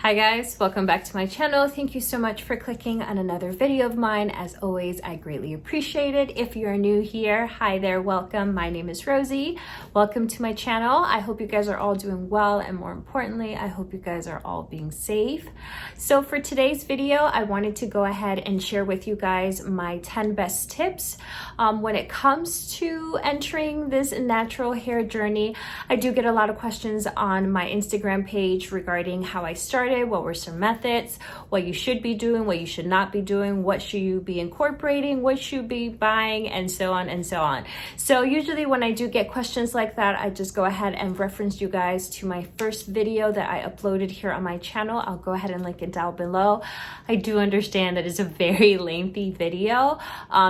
Hi guys, welcome back to my channel. Thank you so much for clicking on another video of mine. As always, I greatly appreciate it. If you're new here, hi there, welcome. My name is Rosie. Welcome to my channel. I hope you guys are all doing well, and more importantly, I hope you guys are all being safe. So for today's video, I wanted to go ahead and share with you guys my 10 best tips when it comes to entering this natural hair journey. I do get a lot of questions on my Instagram page regarding how I started, what were some methods, what you should be doing, what you should not be doing, what should you be incorporating, what should you be buying, and so on and so on. So usually when I do get questions like that, I just go ahead and reference you guys to my first video that I uploaded here on my channel. I'll go ahead and link it down below. I do understand that it's a very lengthy video,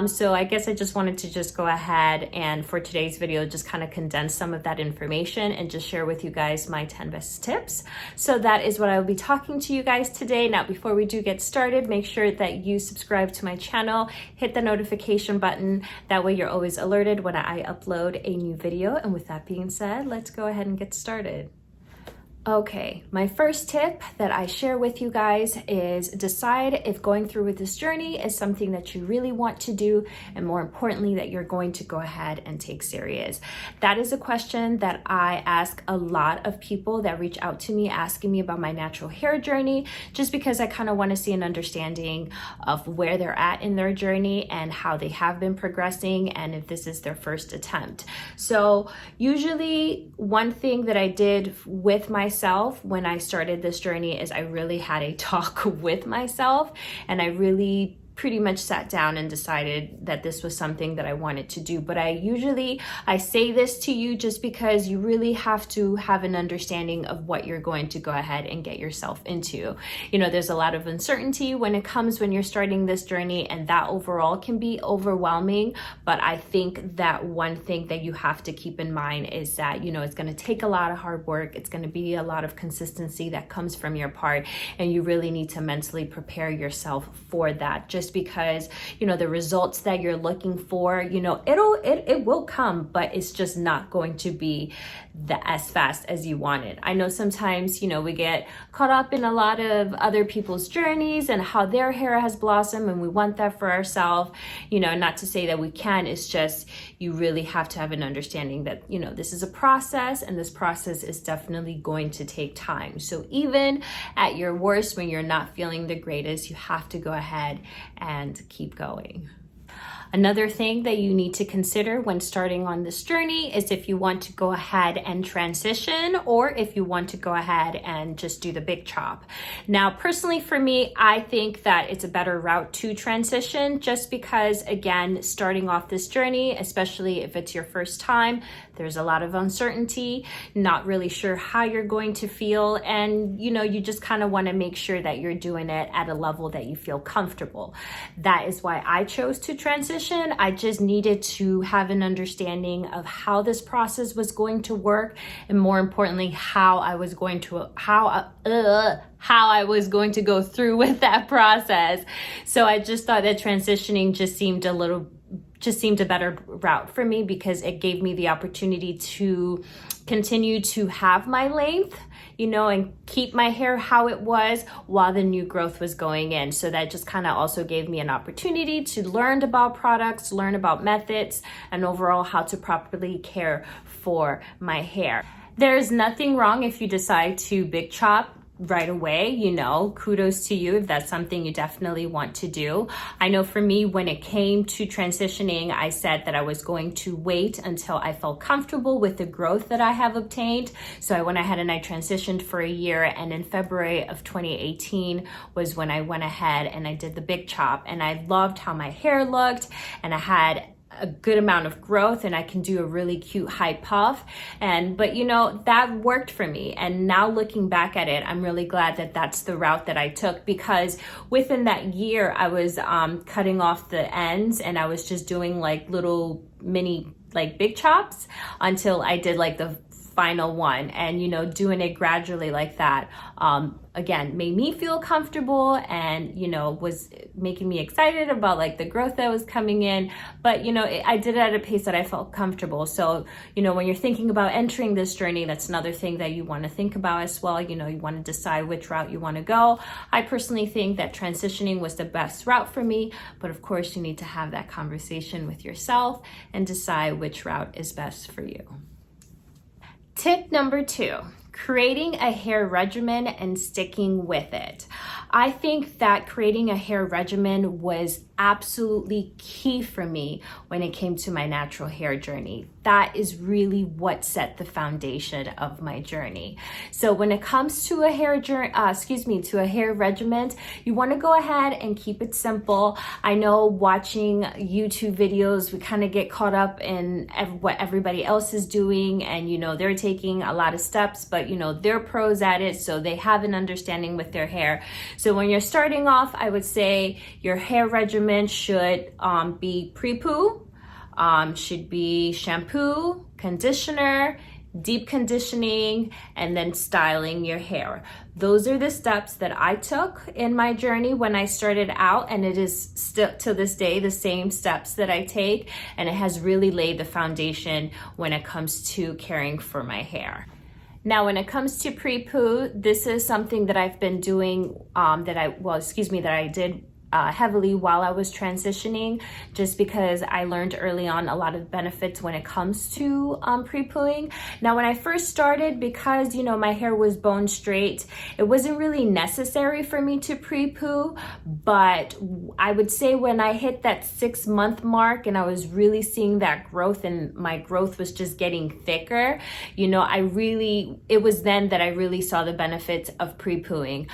so I guess I just wanted to just go ahead and for today's video just kind of condense some of that information and just share with you guys my 10 best tips. So that is what I will be talking to you guys today. Now, before we do get started, make sure that you subscribe to my channel, hit the notification button. That way you're always alerted when I upload a new video. And with that being said, let's go ahead and get started. Okay, my first tip that I share with you guys is decide if going through with this journey is something that you really want to do, and more importantly, that you're going to go ahead and take serious. That is a question that I ask a lot of people that reach out to me asking me about my natural hair journey, just because I kind of want to see an understanding of where they're at in their journey and how they have been progressing, and if this is their first attempt. So usually one thing that I did with myself when I started this journey is I really had a talk with myself, and I really pretty much sat down and decided that this was something that I wanted to do. But I say this to you just because you really have to have an understanding of what you're going to go ahead and get yourself into. You know, there's a lot of uncertainty when you're starting this journey, and that overall can be overwhelming. But I think that one thing that you have to keep in mind is that, you know, it's going to take a lot of hard work. It's going to be a lot of consistency that comes from your part, and you really need to mentally prepare yourself for that. Just because, you know, the results that you're looking for, you know, it will come, but it's just not going to be as fast as you want it. I know sometimes, you know, we get caught up in a lot of other people's journeys and how their hair has blossomed, and we want that for ourselves. You know, not to say that we can, it's just you really have to have an understanding that, you know, this is a process, and this process is definitely going to take time. So even at your worst, when you're not feeling the greatest, you have to go ahead and keep going. Another thing that you need to consider when starting on this journey is if you want to go ahead and transition, or if you want to go ahead and just do the big chop. Now, personally for me, I think that it's a better route to transition, just because, again, starting off this journey, especially if it's your first time, there's a lot of uncertainty, not really sure how you're going to feel, and you know, you just kind of want to make sure that you're doing it at a level that you feel comfortable. That is why I chose to transition. I just needed to have an understanding of how this process was going to work, and more importantly, how I was going to go through with that process. So I just thought that transitioning just seemed a better route for me, because it gave me the opportunity to continue to have my length, you know, and keep my hair how it was while the new growth was going in. So that just kind of also gave me an opportunity to learn about products, learn about methods, and overall how to properly care for my hair. There's nothing wrong if you decide to big chop right away. You know, kudos to you if that's something you definitely want to do. I know for me, when it came to transitioning, I said that I was going to wait until I felt comfortable with the growth that I have obtained. So I went ahead and I transitioned for a year, and in February of 2018 was when I went ahead and I did the big chop, and I loved how my hair looked, and I had a good amount of growth, and I can do a really cute high puff, but you know, that worked for me. And now looking back at it, I'm really glad that that's the route that I took, because within that year I was cutting off the ends, and I was just doing like little mini like big chops until I did like the final one. And, you know, doing it gradually like that, again, made me feel comfortable and, you know, was making me excited about like the growth that was coming in. But, you know, I did it at a pace that I felt comfortable. So, you know, when you're thinking about entering this journey, that's another thing that you want to think about as well. You know, you want to decide which route you want to go. I personally think that transitioning was the best route for me, but of course you need to have that conversation with yourself and decide which route is best for you. Tip number 2, creating a hair regimen and sticking with it. I think that creating a hair regimen was absolutely key for me when it came to my natural hair journey. That is really what set the foundation of my journey. So when it comes to a hair regimen, you want to go ahead and keep it simple. I know watching YouTube videos, we kind of get caught up in what everybody else is doing, and you know, they're taking a lot of steps, but you know, they're pros at it, so they have an understanding with their hair. So when you're starting off, I would say your hair regimen should be pre-poo, should be shampoo, conditioner, deep conditioning, and then styling your hair. Those are the steps that I took in my journey when I started out, and it is still to this day the same steps that I take, and it has really laid the foundation when it comes to caring for my hair. Now, when it comes to pre-poo, this is something that I've been doing, that I did heavily while I was transitioning, just because I learned early on a lot of benefits when it comes to pre-pooing. Now, when I first started, because you know my hair was bone straight, it wasn't really necessary for me to pre-poo, but I would say when I hit that 6-month mark and I was really seeing that growth, and my growth was just getting thicker, you know, it was then that I really saw the benefits of pre-pooing.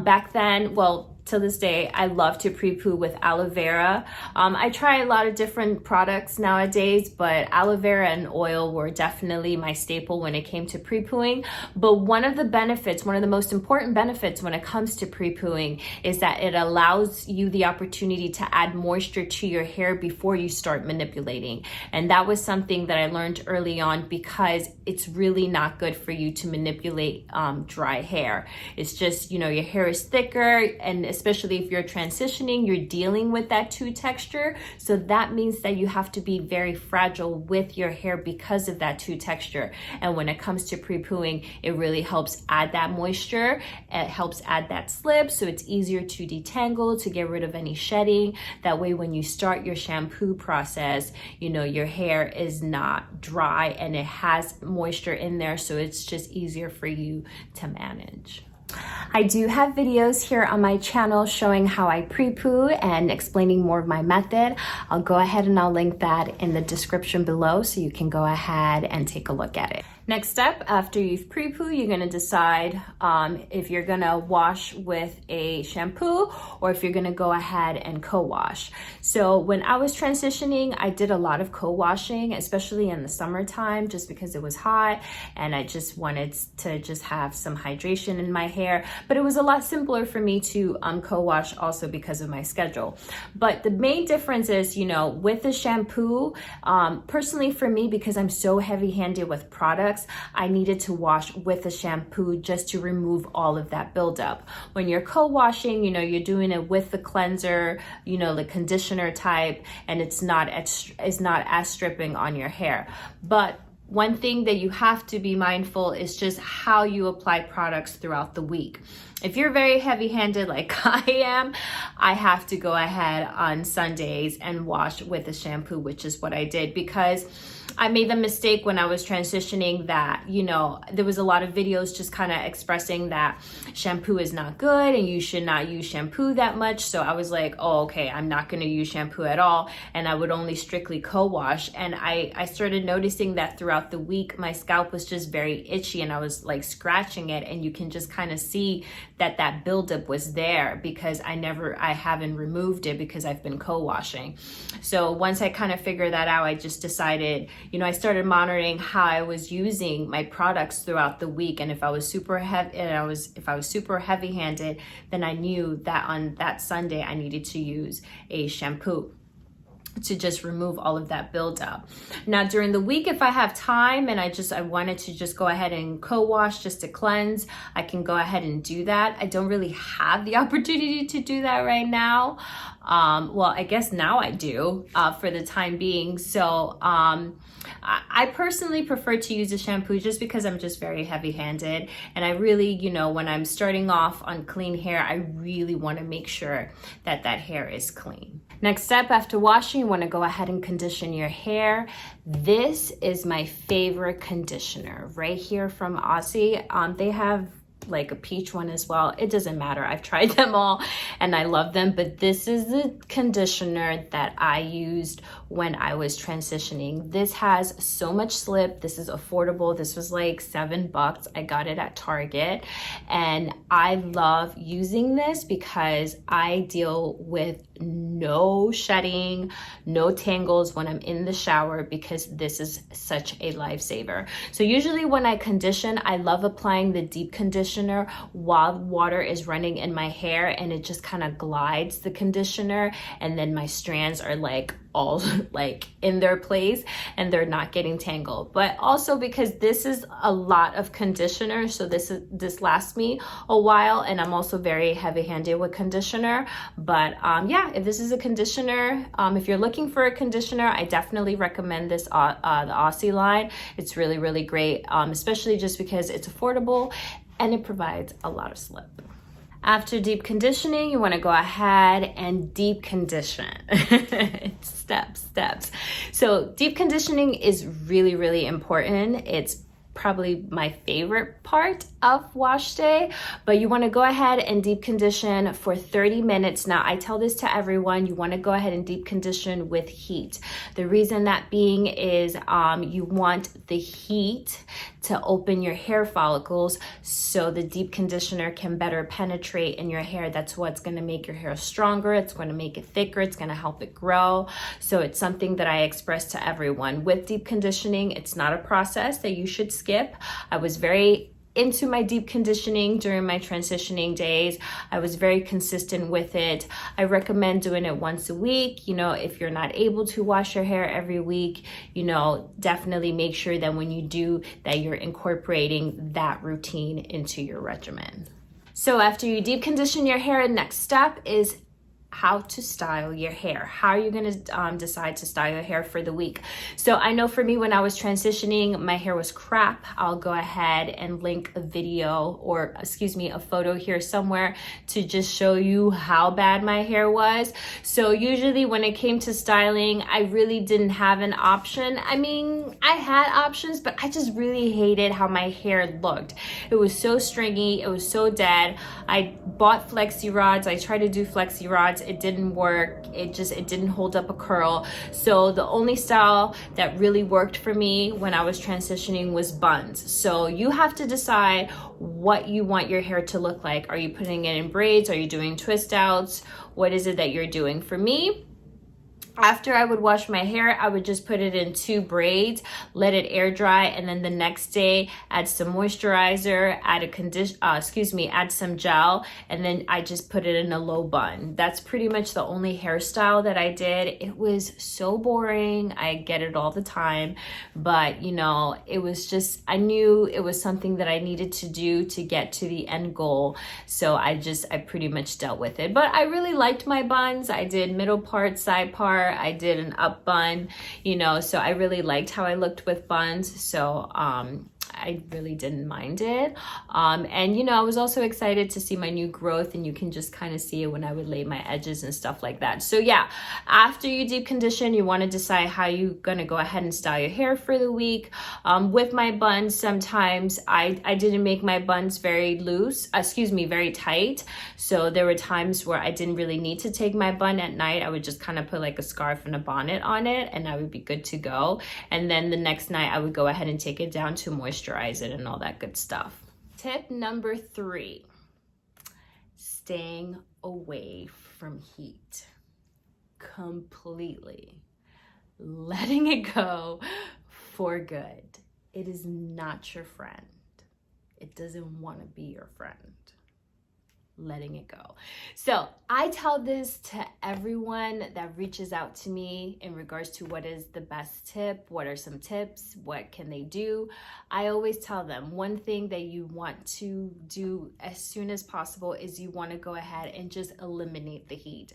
Back then, well, to this day, I love to pre-poo with aloe vera. I try a lot of different products nowadays, but aloe vera and oil were definitely my staple when it came to pre-pooing. But one of the most important benefits when it comes to pre-pooing is that it allows you the opportunity to add moisture to your hair before you start manipulating. And that was something that I learned early on, because it's really not good for you to manipulate dry hair. It's just, you know, your hair is thicker, and especially if you're transitioning, you're dealing with that two texture. So that means that you have to be very fragile with your hair because of that two texture. And when it comes to pre-pooing, it really helps add that moisture. It helps add that slip, so it's easier to detangle, to get rid of any shedding. That way, when you start your shampoo process, you know, your hair is not dry and it has moisture in there, so it's just easier for you to manage. I do have videos here on my channel showing how I pre-poo and explaining more of my method. I'll go ahead and I'll link that in the description below, so you can go ahead and take a look at it. Next step, after you've pre-poo, you're gonna decide if you're gonna wash with a shampoo or if you're gonna go ahead and co-wash. So when I was transitioning, I did a lot of co-washing, especially in the summertime, just because it was hot and I just wanted to just have some hydration in my hair. But it was a lot simpler for me to co-wash also because of my schedule. But the main difference is, you know, with the shampoo, personally for me, because I'm so heavy-handed with products, I needed to wash with a shampoo just to remove all of that buildup. When you're co-washing, you know, you're doing it with the cleanser, you know, the conditioner type, and it's not as stripping on your hair. But one thing that you have to be mindful is just how you apply products throughout the week. If you're very heavy-handed like I am, I have to go ahead on Sundays and wash with a shampoo, which is what I did, because I made the mistake when I was transitioning that, you know, there was a lot of videos just kind of expressing that shampoo is not good and you should not use shampoo that much. So I was like, oh, okay, I'm not going to use shampoo at all. And I would only strictly co-wash. And I started noticing that throughout the week, my scalp was just very itchy and I was like scratching it. And you can just kind of see that buildup was there because I haven't removed it because I've been co-washing. So once I kind of figured that out, I just decided, you know, I started monitoring how I was using my products throughout the week. And if I was super heavy-handed, then I knew that on that Sunday I needed to use a shampoo. to just remove all of that buildup. Now during the week, if I have time and I wanted to just go ahead and co-wash just to cleanse, I can go ahead and do that. I don't really have the opportunity to do that right now. Well, I guess now I do for the time being. So I personally prefer to use a shampoo just because I'm just very heavy-handed, and I really, you know, when I'm starting off on clean hair, I really want to make sure that that hair is clean. Next step, after washing, you want to go ahead and condition your hair. This is my favorite conditioner right here from Aussie. They have like a peach one as well. It doesn't matter. I've tried them all and I love them, but this is the conditioner that I used when I was transitioning. This has so much slip. This is affordable. This was like $7. I got it at Target, and I love using this because I deal with no shedding, no tangles when I'm in the shower, because this is such a lifesaver. So usually when I condition, I love applying the deep conditioner while water is running in my hair, and it just kind of glides the conditioner, and then my strands are like all like in their place and they're not getting tangled. But also because this is a lot of conditioner, so this lasts me a while, and I'm also very heavy-handed with conditioner. But yeah, if this is a conditioner, if you're looking for a conditioner, I definitely recommend this the Aussie line. It's really, really great, especially just because it's affordable and it provides a lot of slip. After deep conditioning, you want to go ahead and deep condition. Steps. So deep conditioning is really, really important. It's probably my favorite part of wash day, but you want to go ahead and deep condition for 30 minutes. Now, I tell this to everyone, you want to go ahead and deep condition with heat. The reason that being is you want the heat to open your hair follicles so the deep conditioner can better penetrate in your hair. That's what's going to make your hair stronger. It's going to make it thicker. It's going to help it grow. So it's something that I express to everyone. With deep conditioning, it's not a process that you should skip. I was very into my deep conditioning during my transitioning days. I was very consistent with it. I recommend doing it once a week. You know, if you're not able to wash your hair every week, you know, definitely make sure that when you do that, you're incorporating that routine into your regimen. So after you deep condition your hair, next step is how to style your hair. How are you going to decide to style your hair for the week? So I know for me, when I was transitioning, my hair was crap. I'll go ahead and link a video, or excuse me, a photo here somewhere to just show you how bad my hair was. So usually when it came to styling, I really didn't have an option. I mean, I had options, but I just really hated how my hair looked. It was so stringy. It was so dead. I bought flexi rods. I tried to do flexi rods. It didn't work. It didn't hold up a curl. So the only style that really worked for me when I was transitioning was buns. So you have to decide what you want your hair to look like. Are you putting it in braids? Are you doing twist outs? What is it that you're doing? For me, after I would wash my hair, I would just put it in 2 braids, let it air dry, and then the next day add some moisturizer, add some gel, and then I just put it in a low bun. That's pretty much the only hairstyle that I did. It was so boring. I get it all the time, but you know, it was just, I knew it was something that I needed to do to get to the end goal. So I pretty much dealt with it. But I really liked my buns. I did middle part, side part. I did an up bun, you know, so I really liked how I looked with buns. So I really didn't mind it. And you know, I was also excited to see my new growth, and you can just kind of see it when I would lay my edges and stuff like that. So yeah, after you deep condition, you want to decide how you're going to go ahead and style your hair for the week. With my buns, sometimes I didn't make my buns very very tight. So there were times where I didn't really need to take my bun at night. I would just kind of put like a scarf and a bonnet on it, and I would be good to go. And then the next night I would go ahead and take it down to moisturize it and all that good stuff. Tip number 3, staying away from heat completely. Letting it go for good. It is not your friend. It doesn't want to be your friend. letting it go. So I tell this to everyone that reaches out to me in regards to what is the best tip, what are some tips, what can they do. I always tell them one thing that you want to do as soon as possible is you want to go ahead and just eliminate the heat.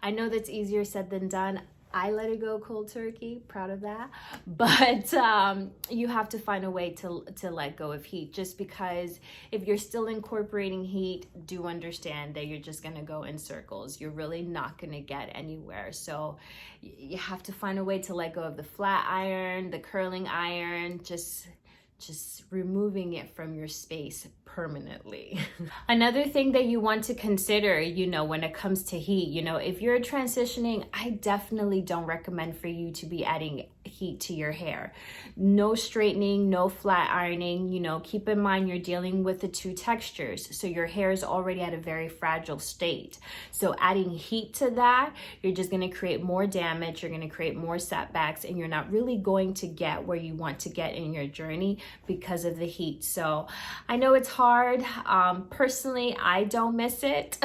I know that's easier said than done. I let it go cold turkey, proud of that. But you have to find a way to let go of heat, just because if you're still incorporating heat, do understand that you're just gonna go in circles. You're really not gonna get anywhere. So you have to find a way to let go of the flat iron, the curling iron, just removing it from your space permanently. Another thing that you want to consider, when it comes to heat, if you're transitioning, I definitely don't recommend for you to be adding heat to your hair. No straightening, no flat ironing. Keep in mind you're dealing with the two textures, so your hair is already at a very fragile state. So adding heat to that, you're just going to create more damage, you're going to create more setbacks, and you're not really going to get where you want to get in your journey because of the heat. So I know it's hard. Personally, I don't miss it.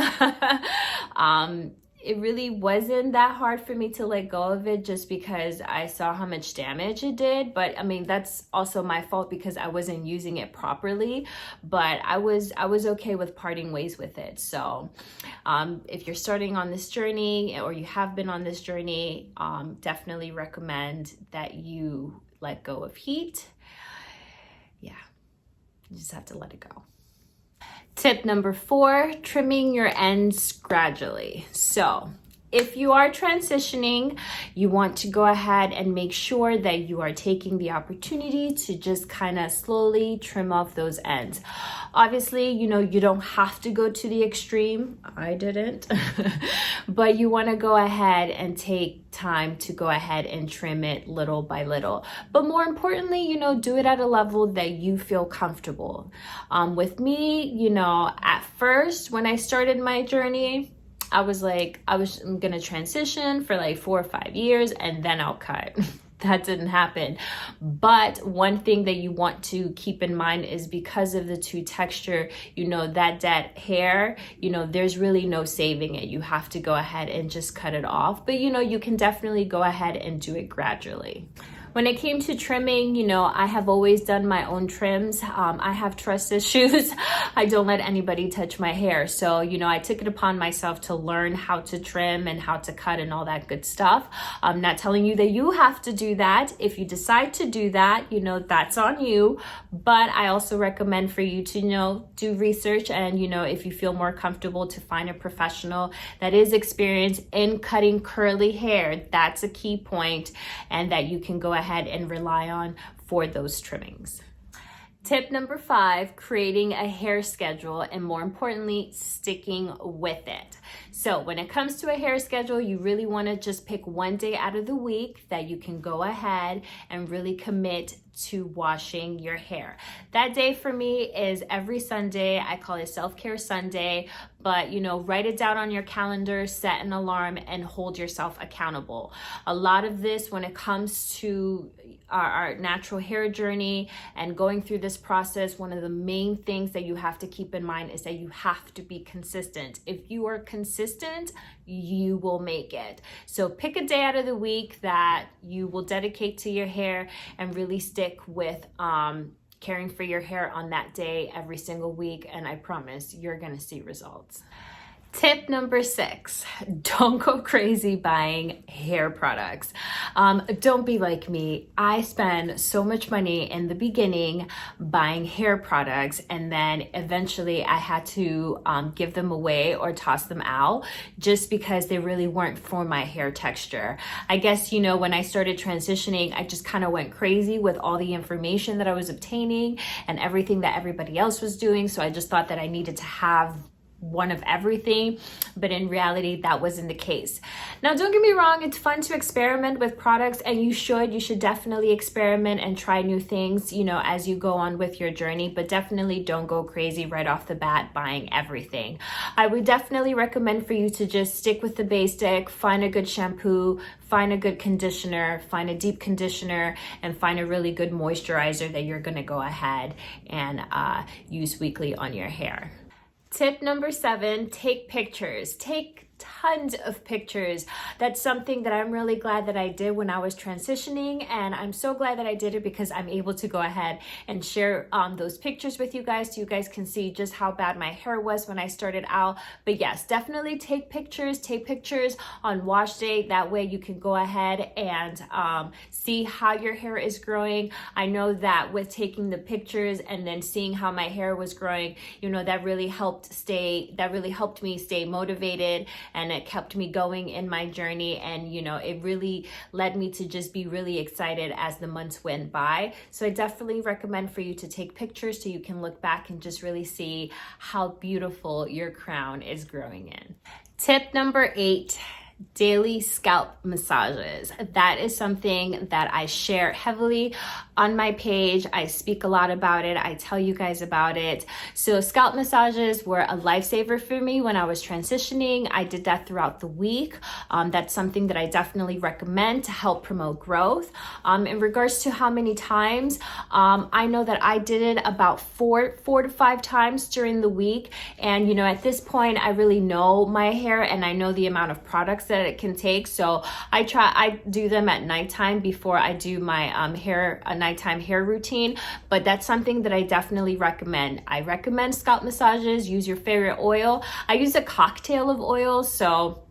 It really wasn't that hard for me to let go of it, just because I saw how much damage it did. But I mean, that's also my fault because I wasn't using it properly. But I was okay with parting ways with it. So if you're starting on this journey, or you have been on this journey, definitely recommend that you let go of heat. Yeah, you just have to let it go. Tip number 4, trimming your ends gradually. So if you are transitioning, you want to go ahead and make sure that you are taking the opportunity to just kind of slowly trim off those ends. Obviously, you don't have to go to the extreme. I didn't. But you want to go ahead and take time to go ahead and trim it little by little. But more importantly, do it at a level that you feel comfortable. With me, at first, when I started my journey, I was going to transition for like 4 or 5 years and then I'll cut. That didn't happen. But one thing that you want to keep in mind is because of the two texture, that dead hair, there's really no saving it. You have to go ahead and just cut it off. But you can definitely go ahead and do it gradually. When it came to trimming, I have always done my own trims. I have trust issues. I don't let anybody touch my hair. So, I took it upon myself to learn how to trim and how to cut and all that good stuff. I'm not telling you that you have to do that. If you decide to do that, that's on you. But I also recommend for you to, do research and, if you feel more comfortable, to find a professional that is experienced in cutting curly hair. That's a key point, and that you can go ahead and rely on for those trimmings. Tip number 5, creating a hair schedule, and more importantly, sticking with it. So when it comes to a hair schedule, you really want to just pick one day out of the week that you can go ahead and really commit to washing your hair. That day for me is every Sunday. I call it self-care Sunday, but write it down on your calendar, set an alarm, and hold yourself accountable. A lot of this, when it comes to our natural hair journey and going through this process, one of the main things that you have to keep in mind is that you have to be consistent. If you are consistent, you will make it. So pick a day out of the week that you will dedicate to your hair and really stick with caring for your hair on that day every single week, and I promise you're gonna see results. Tip number 6, don't go crazy buying hair products. Don't be like me. I spend so much money in the beginning buying hair products, and then eventually I had to give them away or toss them out just because they really weren't for my hair texture. I guess, when I started transitioning, I just kind of went crazy with all the information that I was obtaining and everything that everybody else was doing. So I just thought that I needed to have one of everything, but in reality that wasn't the case. Now, don't get me wrong, it's fun to experiment with products, and you should definitely experiment and try new things, as you go on with your journey, but definitely don't go crazy right off the bat buying everything. I would definitely recommend for you to just stick with the basic, find a good shampoo, find a good conditioner, find a deep conditioner, and find a really good moisturizer that you're gonna go ahead and use weekly on your hair. Tip number 7, take pictures. Take tons of pictures. That's something that I'm really glad that I did when I was transitioning, and I'm so glad that I did it because I'm able to go ahead and share those pictures with you guys so you guys can see just how bad my hair was when I started out. But yes, definitely take pictures on wash day. That way you can go ahead and see how your hair is growing. I know that with taking the pictures and then seeing how my hair was growing, you know, that really helped me stay motivated, and it kept me going in my journey. And you know, it really led me to just be really excited as the months went by. So I definitely recommend for you to take pictures so you can look back and just really see how beautiful your crown is growing in. Tip number 8, daily scalp massages. That is something that I share heavily on my page. I speak a lot about it. I tell you guys about it. So scalp massages were a lifesaver for me when I was transitioning. I did that throughout the week. That's something that I definitely recommend to help promote growth. In regards to how many times, I know that I did it about four to five times during the week. And you know, at this point, I really know my hair and I know the amount of products that it can take. So I do them at nighttime before I do my nighttime hair routine. But that's something that I definitely recommend. I recommend scalp massages. Use your favorite oil. I use a cocktail of oils. So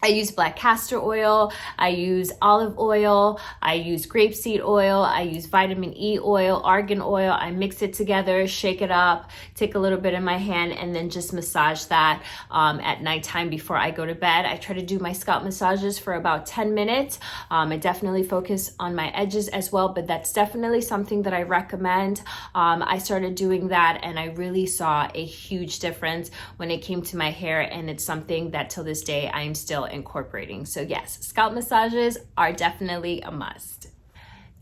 I use black castor oil, I use olive oil, I use grapeseed oil, I use vitamin E oil, argan oil. I mix it together, shake it up, take a little bit in my hand, and then just massage that at nighttime before I go to bed. I try to do my scalp massages for about 10 minutes. I definitely focus on my edges as well, but that's definitely something that I recommend. I started doing that and I really saw a huge difference when it came to my hair, and it's something that till this day I am still incorporating. So yes, scalp massages are definitely a must.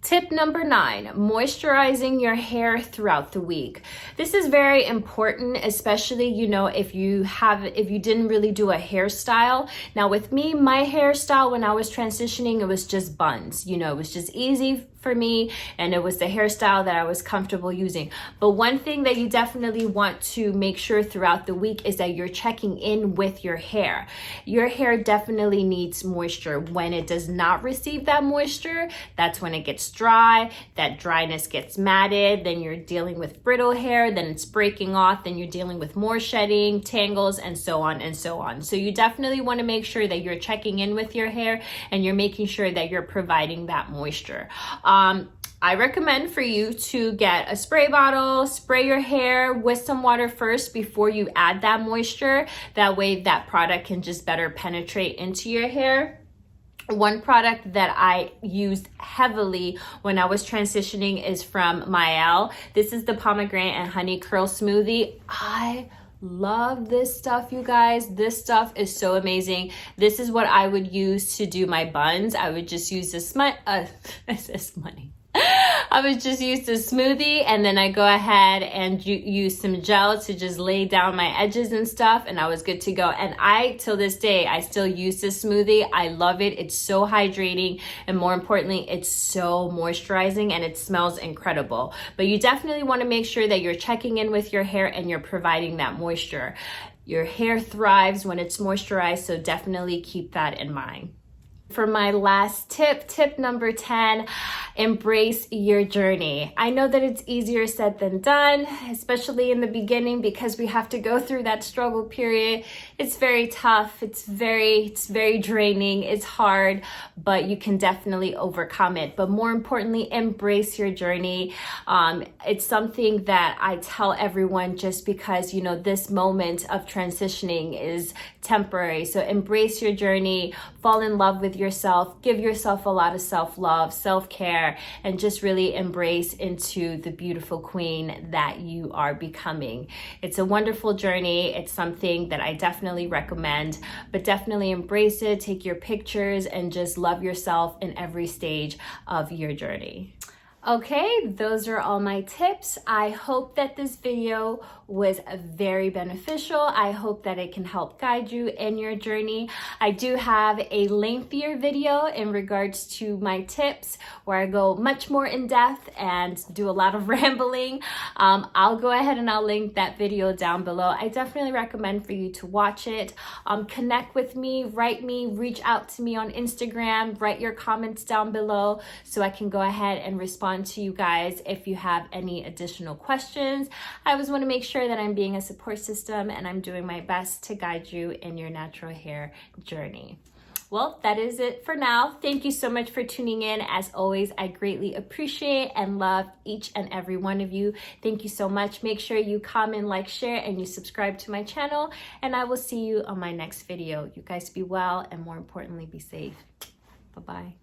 Tip number 9, moisturizing your hair throughout the week. This is very important, especially, you know, if you didn't really do a hairstyle. Now with me, my hairstyle when I was transitioning, it was just buns. You know, it was just easy for me, and it was the hairstyle that I was comfortable using. But one thing that you definitely want to make sure throughout the week is that you're checking in with your hair. Your hair definitely needs moisture. When it does not receive that moisture, that's when it gets dry, that dryness gets matted, then you're dealing with brittle hair, then it's breaking off, then you're dealing with more shedding, tangles, and so on and so on. So you definitely want to make sure that you're checking in with your hair and you're making sure that you're providing that moisture. I recommend for you to get a spray bottle, spray your hair with some water first before you add that moisture. That way that product can just better penetrate into your hair. One product that I used heavily when I was transitioning is from Mielle. This is the pomegranate and honey curl smoothie. I love this stuff, you guys. This stuff is so amazing. This is what I would use to do my buns. I would just use this I would just use the smoothie, and then I go ahead and use some gel to just lay down my edges and stuff, and I was good to go. And till this day, I still use this smoothie. I love it. It's so hydrating, and more importantly, it's so moisturizing, and it smells incredible. But you definitely want to make sure that you're checking in with your hair and you're providing that moisture. Your hair thrives when it's moisturized, so definitely keep that in mind. For my last tip number 10, embrace your journey. I know that it's easier said than done, especially in the beginning, because we have to go through that struggle period. It's very tough. It's very draining. It's hard, but you can definitely overcome it. But more importantly, embrace your journey. It's something that I tell everyone just because, you know, this moment of transitioning is temporary. So embrace your journey, fall in love with yourself, give yourself a lot of self-love, self-care, and just really embrace into the beautiful queen that you are becoming. It's a wonderful journey. It's something that I definitely recommend, but definitely embrace it, take your pictures, and just love yourself in every stage of your journey. Okay, those are all my tips. I hope that this video was very beneficial. I hope that it can help guide you in your journey. I do have a lengthier video in regards to my tips where I go much more in depth and do a lot of rambling. I'll go ahead and I'll link that video down below. I definitely recommend for you to watch it. Connect with me, write me, reach out to me on Instagram, write your comments down below so I can go ahead and respond to you guys if you have any additional questions. I always want to make sure that I'm being a support system and I'm doing my best to guide you in your natural hair journey. Well, that is it for now. Thank you so much for tuning in. As always, I greatly appreciate and love each and every one of you. Thank you so much. Make sure you comment, like, share, and you subscribe to my channel, and I will see you on my next video. You guys be well, and more importantly, be safe. Bye-bye.